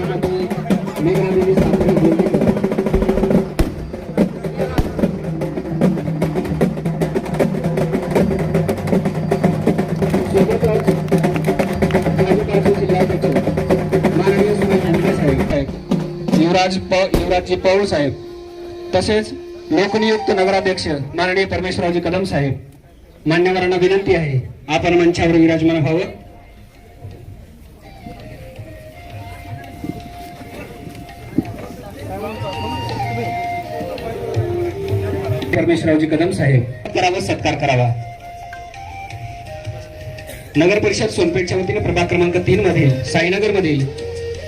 श्रीमती मेघनादेवी साखरे बोर्डीकर सोबतच भाजपाचे जिल्हाध्यक्ष माननीय सुरेश भुमरे साहेब, युवराजजी पौळ साहेब, तसेच लोकनियुक्त नगराध्यक्ष माननीय परमेश्वररावजी कदम साहेब, मान्यवरांना विनंती आहे आपण मंचावर विराजमान व्हावं. परमेश्वररावजी कदम साहेब करावा, सत्कार करावा. नगर परिषद सोनपेठच्या वतीने प्रभाग क्रमांक 3 मधील साईनगर मधील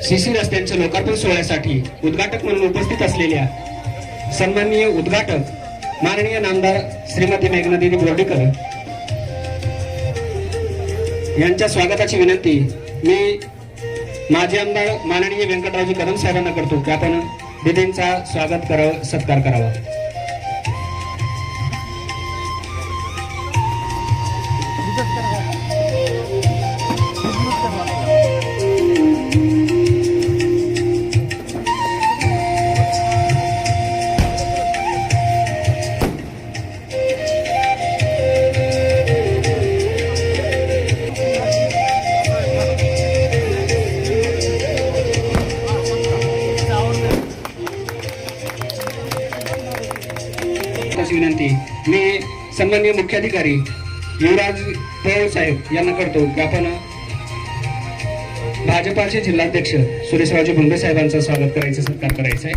सीसी रस्त्यांच्या लोकार्पण सोहळ्यासाठी उद्घाटक म्हणून उपस्थित असलेल्या सन्माननीय उद्घाटक माननीय नामदार श्रीमती मेघनादेवी बोर्डीकर यांच्या स्वागताची विनंती मी माजी आमदार माननीय व्यंकटरावजी कदम साहेबांना करतो की आपण दिदींचा स्वागत करावं, सत्कार करावा. विनंती मी सन्माननीय मुख्याधिकारी युवराज पौळ साहेब यांना करतो की आपण भाजपाचे जिल्हाध्यक्ष सुरेशरावजी भुमरे साहेबांचं स्वागत करायचं, सत्कार करायचा आहे.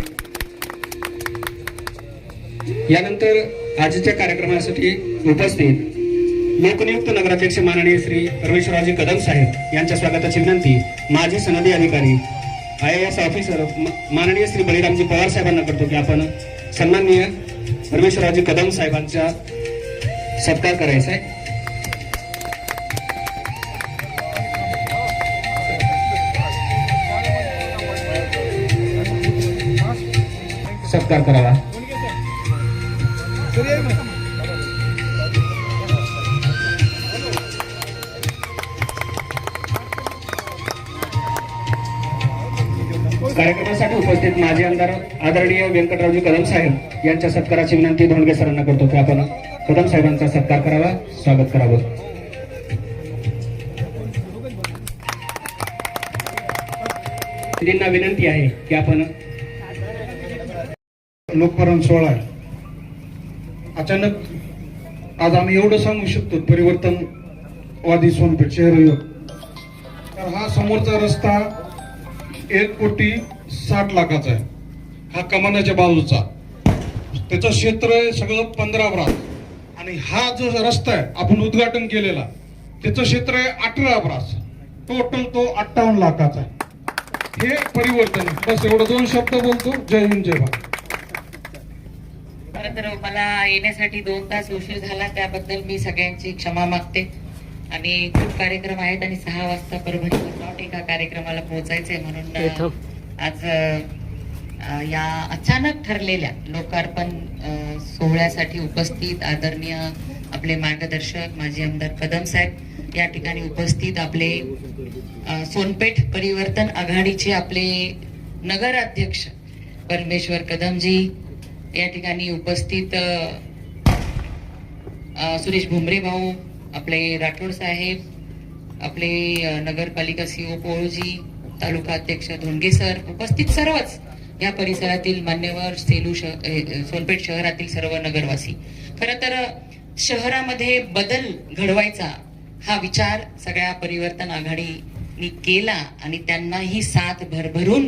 यानंतर आजच्या कार्यक्रमासाठी उपस्थित लोकनियुक्त नगराध्यक्ष माननीय श्री परमेश्वररावजी कदम साहेब यांच्या स्वागताची विनंती माजी सनदी अधिकारी IAS ऑफिसर माननीय श्री बळीरामजी पवार साहेबांना करतो की आपण सन्माननीय परमेश्वररावजी कदम साहेबांचा सत्कार करायचा आहे. सत्कार करावा. कार्यक्रमासाठी उपस्थित माजी आमदार आदरणीय व्यंकटरावजी कदम साहेब यांच्या सत्काराची विनंती धोंडगे सरांना करतो की आपण कदम साहेबांचा सत्कार करावा, स्वागत करावं. दिदींना विनंती आहे की आपण लोकपर्यंत सोहळा आहे. अचानक आज आम्ही एवढं सांगू शकतो परिवर्तनवादी सोनपेठ शहर. तर हा समोरचा रस्ता 1,60,00,000 आहे. हा कमानाच्या बाजूचा, त्याचं क्षेत्र आहे सगळं 15 ब्रास. आणि हा जो रस्ता आहे आपण उद्घाटन केलेला त्याचं क्षेत्र आहे 18 ब्रास. टोटल तो 58 लाखाचा आहे. हे परिवर्तन. बस एवढं 2 शब्द बोलतो. जय हिंद, जय भारत. खरं तर मला येण्यासाठी 2 तास उशीर झाला, त्याबद्दल मी सगळ्यांची क्षमा मागते. आणि खूप कार्यक्रम आहेत आणि 6 वाजता परभणीला एका कार्यक्रमाला पोहोचायचंय म्हणून आज या अचानक ठरलेल्या लोकार्पण सोहळ्यासाठी उपस्थित आदरणीय आपले मार्गदर्शक माजी आमदार कदम साहेब या ठिकाणी उपस्थित, आपले सोनपेठ परिवर्तन आघाडीचे आपले नगराध्यक्ष परमेश्वर कदमजी या ठिकाणी उपस्थित, सुरेश भुमरे भाऊ, आपले राठोड साहेब, आपले नगरपालिका CO पोळजी, तालुका अध्यक्ष धोंडगे सर, उपस्थित सर्वच या परिसरातील मान्यवर, सोनपेठ शहरातील सर्व नगरवासी. खरं तर शहरामध्ये बदल घडवायचा हा विचार सगळ्या परिवर्तन आघाडीने केला आणि त्यांनाही साथ भरभरून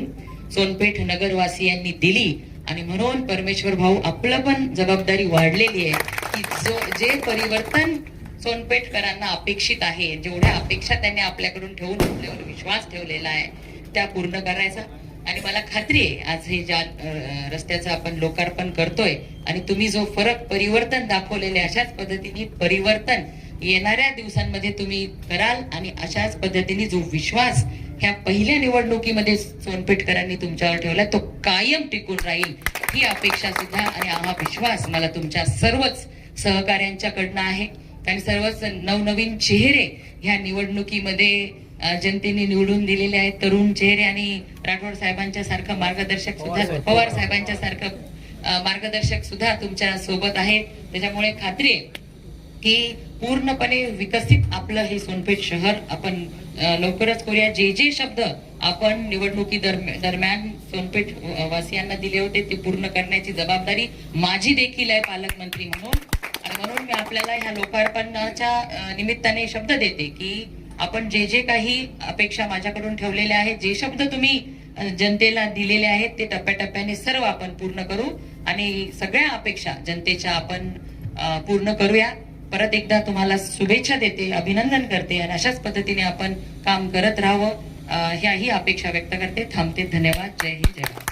सोनपेठ नगरवासियांनी दिली. आणि म्हणून परमेश्वर भाऊ आपलं पण जबाबदारी वाढलेली आहे की जे परिवर्तन सोनपेठकरांना अपेक्षित आहे, जेवढ्या अपेक्षा त्यांनी आपल्याकडून ठेवून आपल्यावर विश्वास ठेवलेला आहे त्या पूर्ण करायचा. आणि मला खात्री आहे आज हे ज्या रस्त्याचं आपण लोकार्पण करतोय आणि तुम्ही जो फरक परिवर्तन दाखवलेले अशाच पद्धतीने परिवर्तन येणाऱ्या दिवसांमध्ये तुम्ही कराल आणि अशाच पद्धतीने जो विश्वास ह्या पहिल्या निवडणुकीमध्ये सोनपेठकरांनी तुमच्यावर ठेवला तो कायम टिकून राहील ही अपेक्षा सुद्धा आणि हा विश्वास मला तुमच्या सर्वच सहकार्यांच्याकडनं आहे. आणि सर्वच नवनवीन चेहरे ह्या निवडणुकीमध्ये जनतेने निवडून दिलेले आहेत तरुण चेहरे आणि राठोड साहेबांच्या सारखं मार्गदर्शक सुद्धा, पवार साहेबांच्या सारखं मार्गदर्शक सुद्धा तुमच्या सोबत आहेत. त्याच्यामुळे खात्री आहे की पूर्णपणे विकसित आपलं हे सोनपेठ शहर आपण लवकरच करूया. जे जे शब्द आपण निवडणुकी दरम्यान सोनपेठ वासियांना दिले होते ते पूर्ण करण्याची जबाबदारी माझी देखील आहे पालकमंत्री म्हणून. आणि म्हणून मी आपल्याला ह्या लोकार्पणाच्या निमित्ताने शब्द देते की आपण जे जे काही अपेक्षा माझ्याकडून ठेवलेल्या आहेत, जे शब्द तुम्ही जनतेला दिलेले आहेत ते टप्प्याटप्प्याने सर्व आपण पूर्ण करू आणि सगळ्या अपेक्षा जनतेच्या आपण पूर्ण करूया. परत एकदा तुम्हाला शुभेच्छा देते, अभिनंदन करते आणि अशाच पद्धतीने आपण काम करत राहावं ह्याही अपेक्षा व्यक्त करते. थांबते. धन्यवाद. जय हिंद, जय भारत.